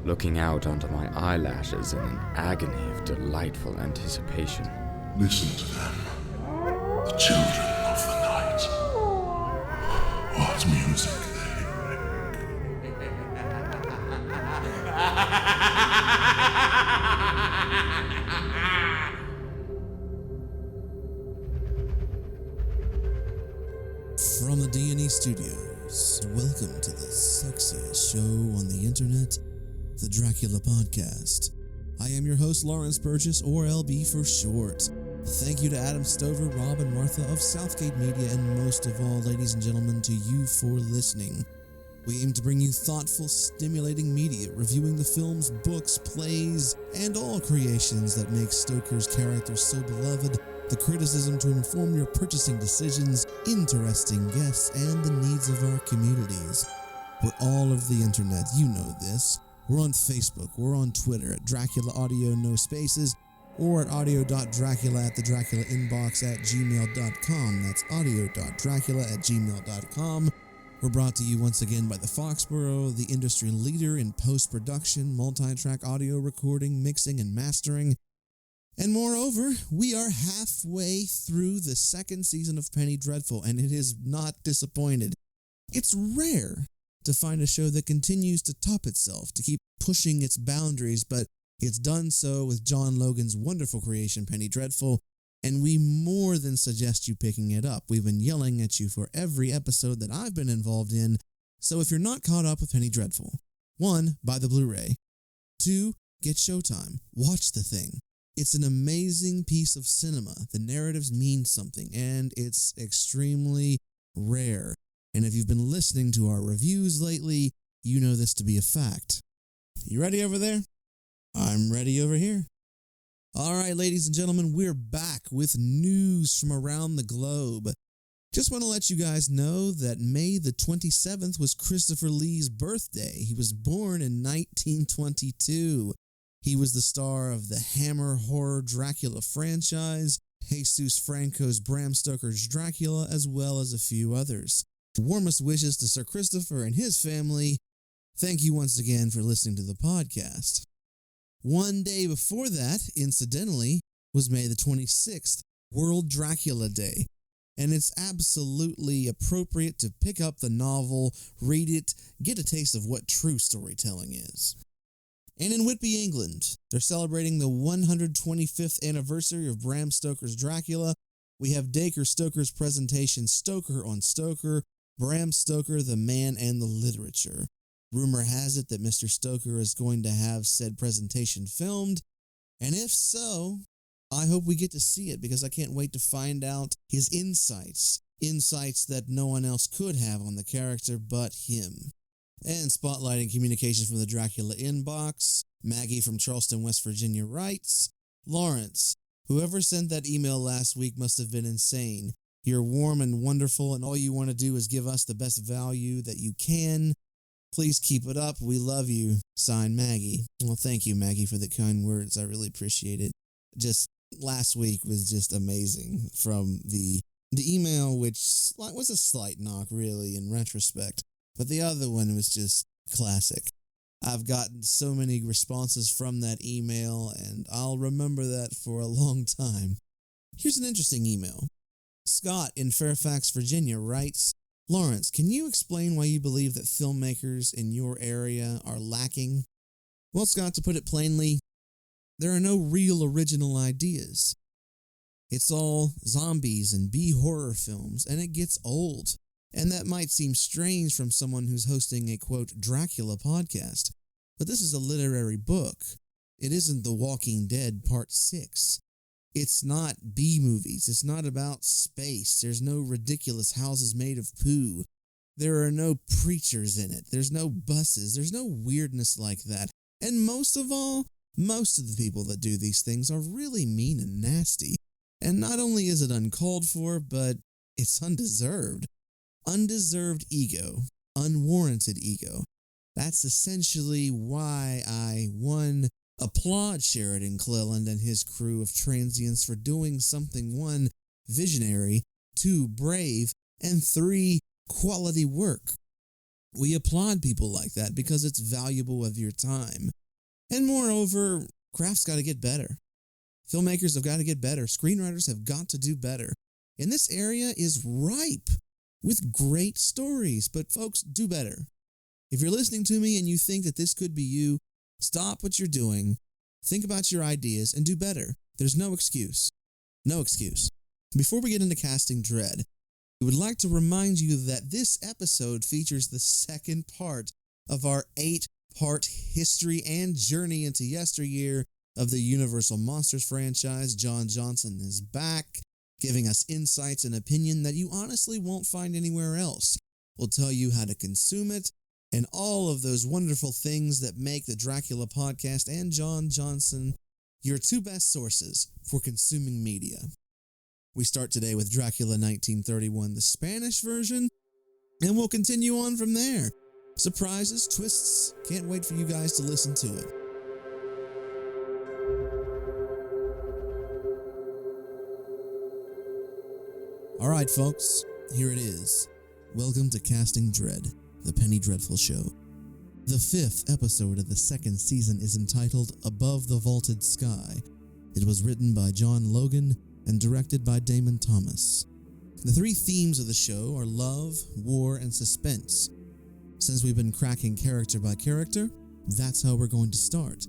looking out onto my eyelashes in an agony of delightful anticipation. Listen to them. The children of the night. What music they make. From the D&E Studios, welcome to the sexiest show on the internet, the Dracula Podcast. I am your host, Lawrence Burgess, or LB for short. Thank you to Adam Stover, Rob, and Martha of Southgate Media, and most of all, ladies and gentlemen, to you for listening. We aim to bring you thoughtful, stimulating media, reviewing the films, books, plays, and all creations that make Stoker's character so beloved, the criticism to inform your purchasing decisions, interesting guests, and the needs of our communities. We're all over the internet, you know this. We're on Facebook, we're on Twitter at Dracula Audio No Spaces, or at audio.dracula at the Dracula inbox at gmail.com. That's audio.dracula at gmail.com. We're brought to you once again by the Foxborough, the industry leader in post-production, multi-track audio recording, mixing, and mastering. And moreover, we are halfway through the second season of Penny Dreadful, and it is not disappointed. It's rare to find a show that continues to top itself, to keep pushing its boundaries, but it's done so with John Logan's wonderful creation, Penny Dreadful, and we more than suggest you picking it up. We've been yelling at you for every episode that I've been involved in, so if you're not caught up with Penny Dreadful, 1, buy the Blu-ray, 2, get Showtime, watch the thing. It's an amazing piece of cinema. The narratives mean something, and it's extremely rare. And if you've been listening to our reviews lately, you know this to be a fact. You ready over there? I'm ready over here. All right, ladies and gentlemen, we're back with news from around the globe. Just want to let you guys know that May the 27th was Christopher Lee's birthday. He was born in 1922. He was the star of the Hammer horror Dracula franchise, Jesus Franco's Bram Stoker's Dracula, as well as a few others. Warmest wishes to Sir Christopher and his family. Thank you once again for listening to the podcast. One day before that, incidentally, was May the 26th, World Dracula Day. And it's absolutely appropriate to pick up the novel, read it, get a taste of what true storytelling is. And in Whitby, England, they're celebrating the 125th anniversary of Bram Stoker's Dracula. We have Dacre Stoker's presentation, Stoker on Stoker, Bram Stoker, the Man and the Literature. Rumor has it that Mr. Stoker is going to have said presentation filmed, and if so, I hope we get to see it because I can't wait to find out his insights that no one else could have on the character but him. And spotlighting communications from the Dracula inbox, Maggie from Charleston, West Virginia writes, Lawrence, whoever sent that email last week must have been insane. You're warm and wonderful, and all you want to do is give us the best value that you can. Please keep it up. We love you. Signed, Maggie. Well, thank you, Maggie, for the kind words. I really appreciate it. Just last week was just amazing from the email, which was a slight knock, really, in retrospect. But the other one was just classic. I've gotten so many responses from that email, and I'll remember that for a long time. Here's an interesting email. Scott in Fairfax, Virginia writes, Lawrence, can you explain why you believe that filmmakers in your area are lacking? Well, Scott, to put it plainly, there are no real original ideas. It's all zombies and B-horror films, and it gets old. And that might seem strange from someone who's hosting a, quote, Dracula podcast. But this is a literary book. It isn't The Walking Dead Part 6. It's not B-movies. It's not about space. There's no ridiculous houses made of poo. There are no preachers in it. There's no buses. There's no weirdness like that. And most of all, most of the people that do these things are really mean and nasty. And not only is it uncalled for, but it's undeserved. Undeserved ego, unwarranted ego. That's essentially why I, 1, applaud Sheridan Cleland and his crew of transients for doing something, 1, visionary, 2, brave, and 3, quality work. We applaud people like that because it's valuable of your time. And moreover, craft's got to get better. Filmmakers have got to get better. Screenwriters have got to do better. And this area is ripe with great stories. But folks, do better. If you're listening to me and you think that this could be you, stop what you're doing, think about your ideas, and do better. There's no excuse. No excuse. Before we get into casting Dread, we would like to remind you that this episode features the second part of our 8-part history and journey into yesteryear of the Universal Monsters franchise. John Johnson is back, giving us insights and opinion that you honestly won't find anywhere else. We'll tell you how to consume it, and all of those wonderful things that make the Dracula podcast and John Johnson your two best sources for consuming media. We start today with Dracula 1931, the Spanish version, and we'll continue on from there. Surprises, twists, can't wait for you guys to listen to it. Alright folks, here it is. Welcome to Casting Dread, the Penny Dreadful Show. The 5th episode of the 2nd season is entitled Above the Vaulted Sky. It was written by John Logan and directed by Damon Thomas. The 3 themes of the show are love, war, and suspense. Since we've been cracking character by character, that's how we're going to start.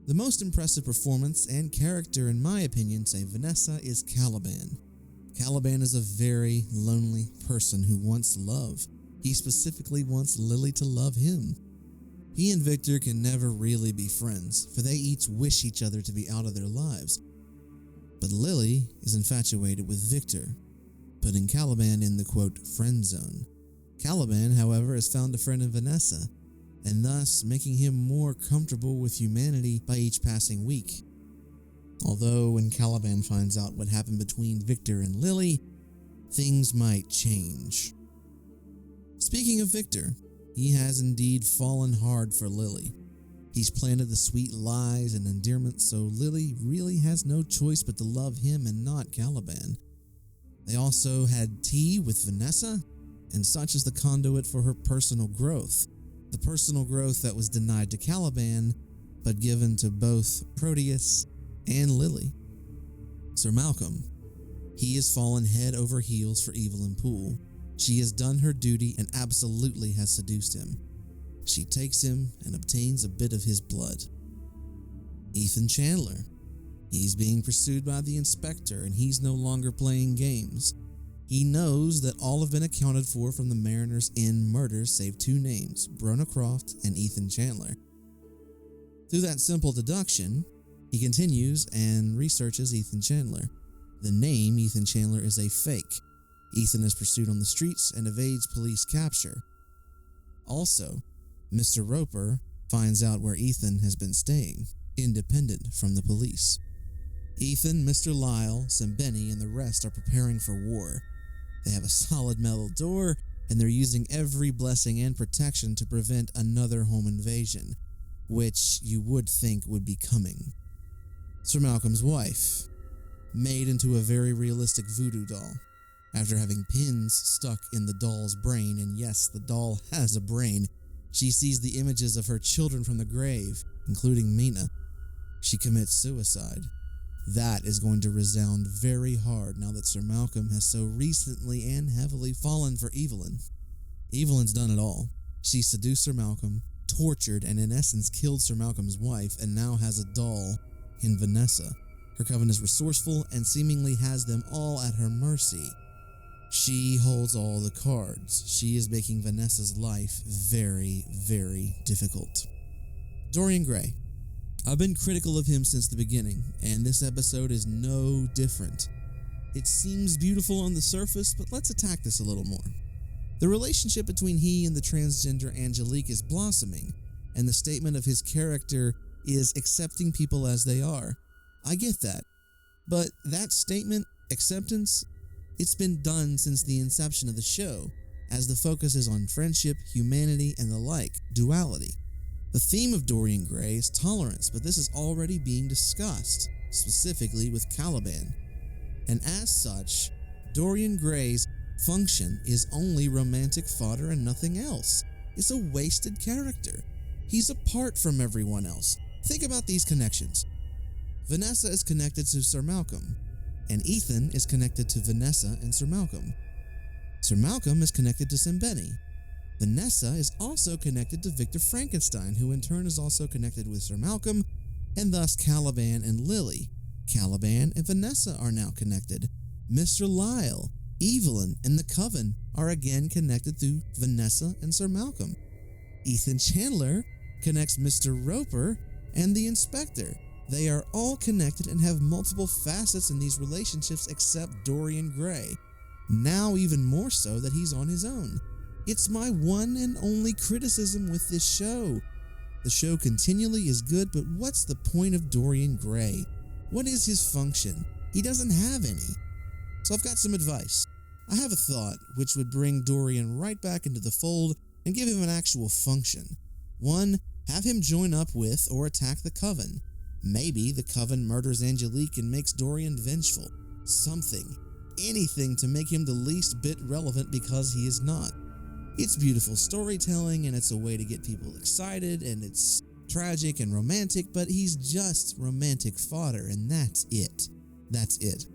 The most impressive performance and character, in my opinion, say Vanessa, is Caliban. Caliban is a very lonely person who wants love. He specifically wants Lily to love him. He and Victor can never really be friends, for they each wish each other to be out of their lives. But Lily is infatuated with Victor, putting Caliban in the, quote, friend zone. Caliban, however, has found a friend in Vanessa, and thus making him more comfortable with humanity by each passing week. Although when Caliban finds out what happened between Victor and Lily, things might change. Speaking of Victor, he has indeed fallen hard for Lily. He's planted the sweet lies and endearment, so Lily really has no choice but to love him and not Caliban. They also had tea with Vanessa, and such is the conduit for her personal growth. The personal growth that was denied to Caliban, but given to both Proteus and Lily. Sir Malcolm. He has fallen head over heels for Evelyn Poole. She has done her duty and absolutely has seduced him. She takes him and obtains a bit of his blood. Ethan Chandler. He's being pursued by the inspector and he's no longer playing games. He knows that all have been accounted for from the Mariners Inn murders save 2 names, Brona Croft and Ethan Chandler. Through that simple deduction, he continues and researches Ethan Chandler. The name Ethan Chandler is a fake. Ethan is pursued on the streets and evades police capture. Also, Mr. Roper finds out where Ethan has been staying, independent from the police. Ethan, Mr. Lyle, Sembeni, and the rest are preparing for war. They have a solid metal door, and they're using every blessing and protection to prevent another home invasion, which you would think would be coming. Sir Malcolm's wife, made into a very realistic voodoo doll, after having pins stuck in the doll's brain, and yes, the doll has a brain. She sees the images of her children from the grave, including Mina. She commits suicide. That is going to resound very hard now that Sir Malcolm has so recently and heavily fallen for Evelyn. Evelyn's done it all. She seduced Sir Malcolm, tortured, and in essence killed Sir Malcolm's wife, and now has a doll in Vanessa. Her coven is resourceful and seemingly has them all at her mercy. She holds all the cards. She is making Vanessa's life very, very difficult. Dorian Gray. I've been critical of him since the beginning, and this episode is no different. It seems beautiful on the surface, but let's attack this a little more. The relationship between he and the transgender Angelique is blossoming, and the statement of his character is accepting people as they are. I get that, but that statement, acceptance, it's been done since the inception of the show, as the focus is on friendship, humanity, and the like, duality. The theme of Dorian Gray is tolerance, but this is already being discussed, specifically with Caliban. And as such, Dorian Gray's function is only romantic fodder and nothing else. It's a wasted character. He's apart from everyone else. Think about these connections. Vanessa is connected to Sir Malcolm, and Ethan is connected to Vanessa and Sir Malcolm. Sir Malcolm is connected to Sembeni. Vanessa is also connected to Victor Frankenstein, who in turn is also connected with Sir Malcolm, and thus Caliban and Lily. Caliban and Vanessa are now connected. Mr. Lyle, Evelyn, and the Coven are again connected through Vanessa and Sir Malcolm. Ethan Chandler connects Mr. Roper and the Inspector. They are all connected and have multiple facets in these relationships except Dorian Gray. Now even more so that he's on his own. It's my one and only criticism with this show. The show continually is good, but what's the point of Dorian Gray? What is his function? He doesn't have any. So I've got some advice. I have a thought which would bring Dorian right back into the fold and give him an actual function. 1. Have him join up with or attack the Coven. Maybe the Coven murders Angelique and makes Dorian vengeful. Something. Anything to make him the least bit relevant because he is not. It's beautiful storytelling and it's a way to get people excited and it's tragic and romantic, but he's just romantic fodder and that's it. That's it.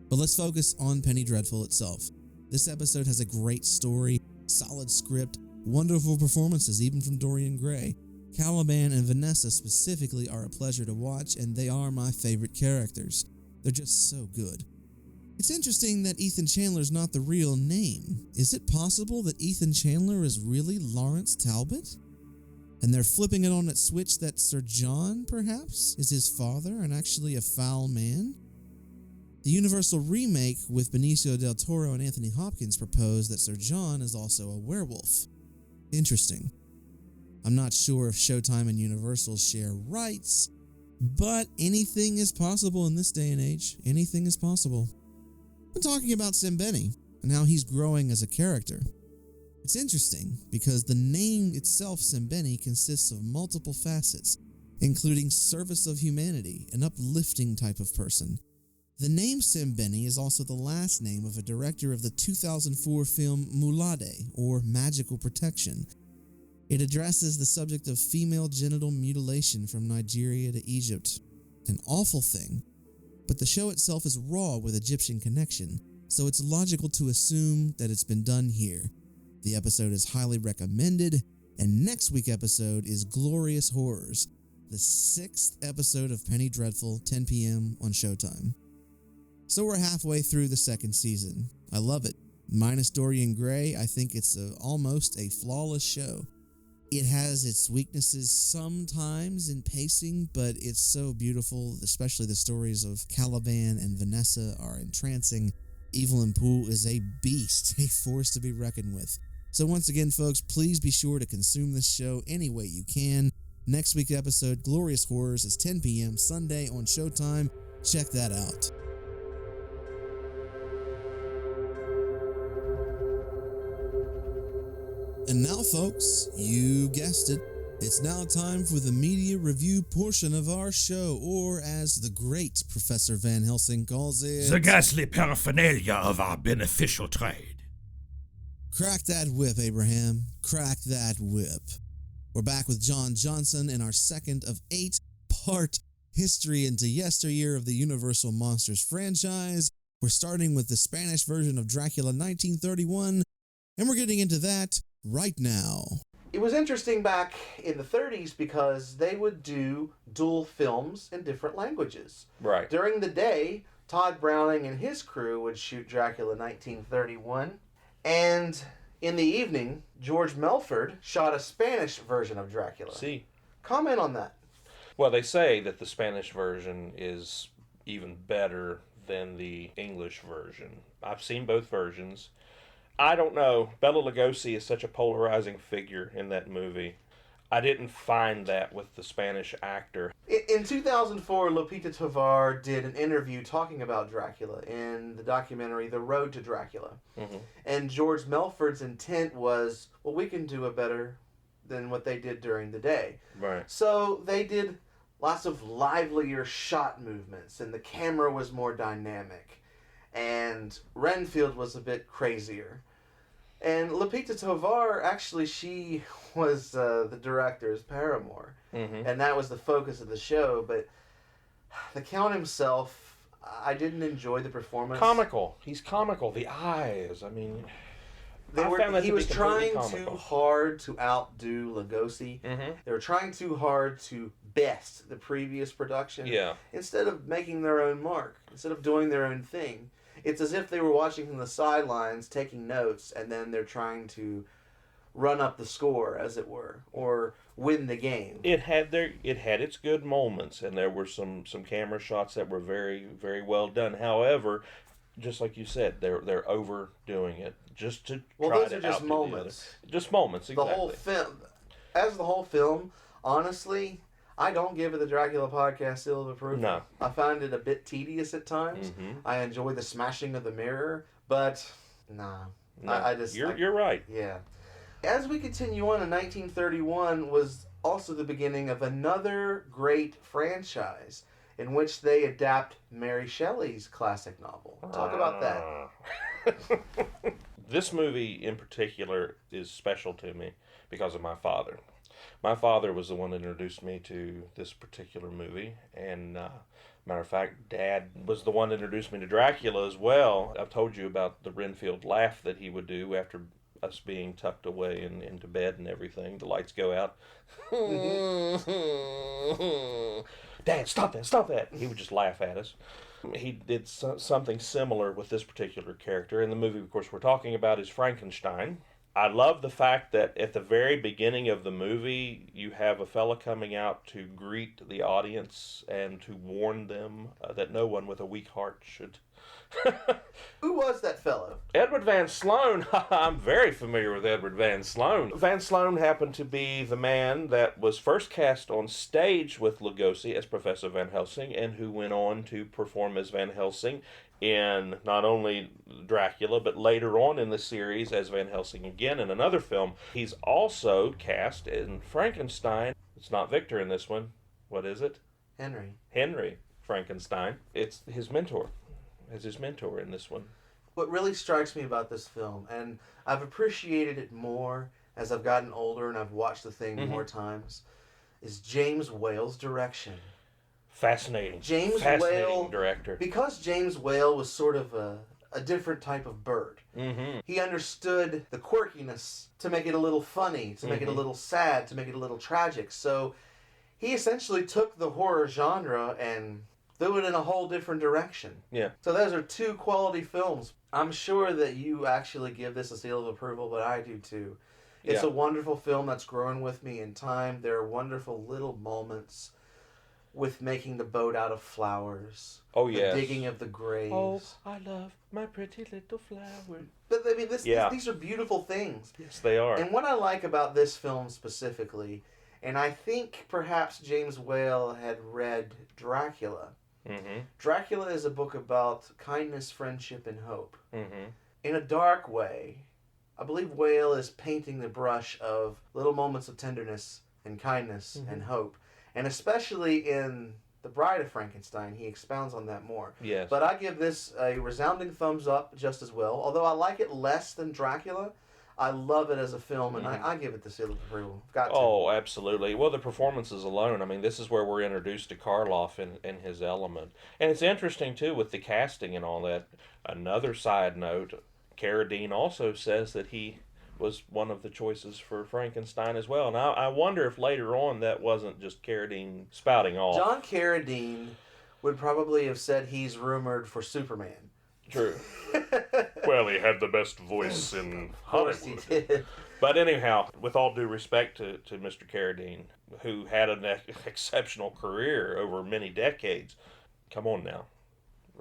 But let's focus on Penny Dreadful itself. This episode has a great story, solid script, wonderful performances even from Dorian Gray. Caliban and Vanessa specifically are a pleasure to watch and they are my favorite characters. They're just so good. It's interesting that Ethan Chandler is not the real name. Is it possible that Ethan Chandler is really Lawrence Talbot? And they're flipping it on its switch that Sir John, perhaps, is his father and actually a foul man? The Universal remake with Benicio del Toro and Anthony Hopkins proposed that Sir John is also a werewolf. Interesting. I'm not sure if Showtime and Universal share rights, but anything is possible in this day and age. Anything is possible. I'm talking about Sembeni and how he's growing as a character. It's interesting because the name itself, Sembeni, consists of multiple facets, including service of humanity, an uplifting type of person. The name Sembeni is also the last name of a director of the 2004 film Mulade, or Magical Protection. It addresses the subject of female genital mutilation from Nigeria to Egypt. An awful thing. But the show itself is raw with Egyptian connection, so it's logical to assume that it's been done here. The episode is highly recommended, and next week's episode is Glorious Horrors, the 6th episode of Penny Dreadful, 10 p.m. on Showtime. So we're halfway through the 2nd season. I love it. Minus Dorian Gray, I think it's almost a flawless show. It has its weaknesses sometimes in pacing, but it's so beautiful, especially the stories of Caliban and Vanessa are entrancing. Evelyn Poole is a beast, a force to be reckoned with. So once again, folks, please be sure to consume this show any way you can. Next week's episode, Glorious Horrors, is 10 p.m. Sunday on Showtime. Check that out. And now, folks, you guessed it, it's now time for the media review portion of our show, or as the great Professor Van Helsing calls it, the ghastly paraphernalia of our beneficial trade. Crack that whip, Abraham. Crack that whip. We're back with John Johnson in our second of 8-part history into yesteryear of the Universal Monsters franchise. We're starting with the Spanish version of Dracula 1931, and we're getting into that right now. It was interesting back in the 30s because they would do dual films in different languages. Right. During the day, Todd Browning and his crew would shoot Dracula 1931, and in the evening, George Melford shot a Spanish version of Dracula. See. Comment on that. Well, they say that the Spanish version is even better than the English version. I've seen both versions. I don't know. Bela Lugosi is such a polarizing figure in that movie. I didn't find that with the Spanish actor. In 2004, Lupita Tovar did an interview talking about Dracula in the documentary The Road to Dracula. Mm-hmm. And George Melford's intent was, well, we can do it better than what they did during the day. Right. So they did lots of livelier shot movements, and the camera was more dynamic. and Renfield was a bit crazier. And Lupita Tovar, actually, she was the director's paramour, and that was the focus of the show. But the Count himself, I didn't enjoy the performance. Comical. He's comical. The eyes. I mean, he was trying too hard to outdo Lugosi. They were trying too hard to best the previous production. Yeah. Instead of making their own mark, instead of doing their own thing. It's as if they were watching from the sidelines, taking notes, and then they're trying to run up the score, as it were, or win the game. It had its good moments, and there were some camera shots that were very, very well done. However, just like you said, they're overdoing it just to those are just moments. Just moments, exactly. The whole film, honestly, I don't give it the Dracula podcast seal of approval. No. I found it a bit tedious at times. I enjoy the smashing of the mirror, but nah. No, you're right. Yeah. As we continue on, in 1931 was also the beginning of another great franchise in which they adapt Mary Shelley's classic novel. Talk about that. This movie in particular is special to me because of my father. My father was the one that introduced me to this particular movie, and matter of fact, Dad was the one that introduced me to Dracula as well. I've told you about the Renfield laugh that he would do after us being tucked away and into bed and everything. The lights go out. Dad, stop that. He would just laugh at us. He did something similar with this particular character. And the movie, of course, we're talking about is Frankenstein. I love the fact that at the very beginning of the movie, you have a fella coming out to greet the audience and to warn them that no one with a weak heart should. Who was that fellow? Edward Van Sloan. I'm very familiar with Edward Van Sloan. Van Sloan happened to be the man that was first cast on stage with Lugosi as Professor Van Helsing, and who went on to perform as Van Helsing in not only Dracula, but later on in the series as Van Helsing again in another film. He's also cast in Frankenstein. It's not Victor in this one. What is it? Henry Frankenstein. It's his mentor. As his mentor in this one. What really strikes me about this film, and I've appreciated it more as I've gotten older and I've watched the thing more times, is James Whale's direction. Fascinating director. Because James Whale was sort of a different type of bird. He understood the quirkiness to make it a little funny, to make it a little sad, to make it a little tragic. So he essentially took the horror genre and threw it in a whole different direction. Yeah. So those are two quality films. I'm sure that you actually give this a seal of approval, but I do too. It's a wonderful film that's grown with me in time. There are wonderful little moments with making the boat out of flowers. Oh, the yes. digging of the graves. Oh, I love my pretty little flower. But I mean, these are beautiful things. Yes, they are. And what I like about this film specifically, and I think perhaps James Whale had read Dracula. Dracula is a book about kindness, friendship, and hope. In a dark way, I believe Whale is painting the brush of little moments of tenderness and kindness and hope. And especially in The Bride of Frankenstein, he expounds on that more. Yes. But I give this a resounding thumbs up just as well. Although I like it less than Dracula, I love it as a film, and I give it the seal of approval. Got to. Oh, absolutely. Well, the performances alone, I mean, this is where we're introduced to Karloff in his element. And it's interesting, too, with the casting and all that. Another side note, Carradine also says that he was one of the choices for Frankenstein as well. And I wonder if later on that wasn't just Carradine spouting off. John Carradine would probably have said he's rumored for Superman. True. Well, he had the best voice in Hollywood. Of course he did. But anyhow, with all due respect to Mr. Carradine, who had an exceptional career over many decades, come on now.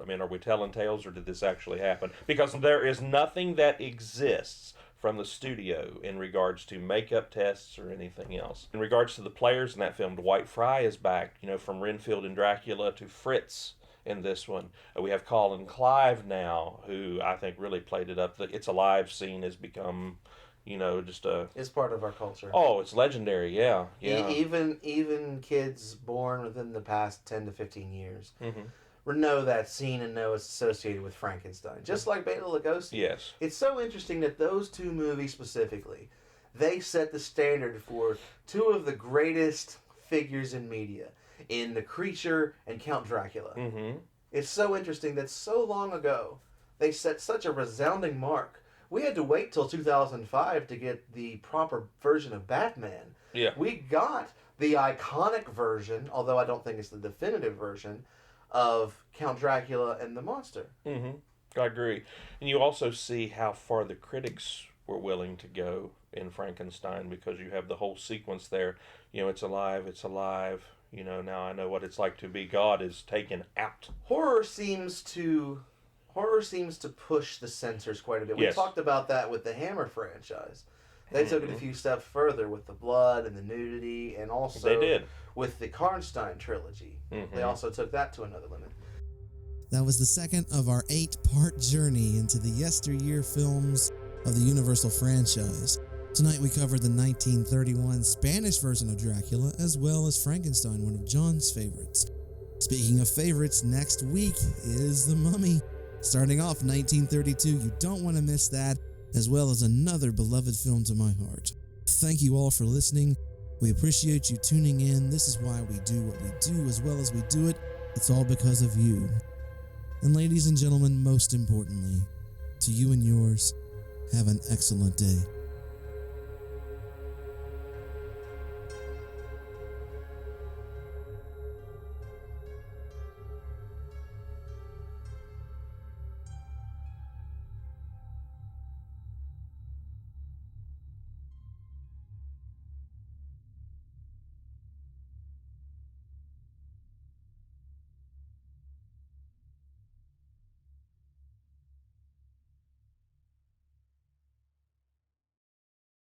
I mean, are we telling tales, or did this actually happen? Because there is nothing that exists from the studio in regards to makeup tests or anything else. In regards to the players in that film, Dwight Fry is back, from Renfield and Dracula to Fritz in this one. We have Colin Clive now, who I think really played it up. The It's Alive scene has become, just a... It's part of our culture. Oh, it's legendary, yeah. Even kids born within the past 10 to 15 years know that scene and know it's associated with Frankenstein, just like Bela Lugosi. Yes. It's so interesting that those two movies specifically, they set the standard for two of the greatest figures in media, in The Creature and Count Dracula. Mm-hmm. It's so interesting that so long ago, they set such a resounding mark. We had to wait till 2005 to get the proper version of Batman. Yeah. We got the iconic version, although I don't think it's the definitive version, of Count Dracula and the Monster. Mm-hmm. I agree. And you also see how far the critics were willing to go in Frankenstein, because you have the whole sequence there. You know, it's alive, you know, now I know what it's like to be God is taken out. Horror seems to push the censors quite a bit. Yes. We talked about that with the Hammer franchise. They took it a few steps further with the blood and the nudity, and also They did. with the Karnstein trilogy. They also took that to another limit. That was the second of our 8-part journey into the yesteryear films of the Universal franchise. Tonight we covered the 1931 Spanish version of Dracula, as well as Frankenstein, one of John's favorites. Speaking of favorites, next week is The Mummy. Starting off 1932, you don't want to miss that, as well as another beloved film to my heart. Thank you all for listening. We appreciate you tuning in. This is why we do what we do as well as we do it. It's all because of you. And ladies and gentlemen, most importantly, to you and yours, have an excellent day.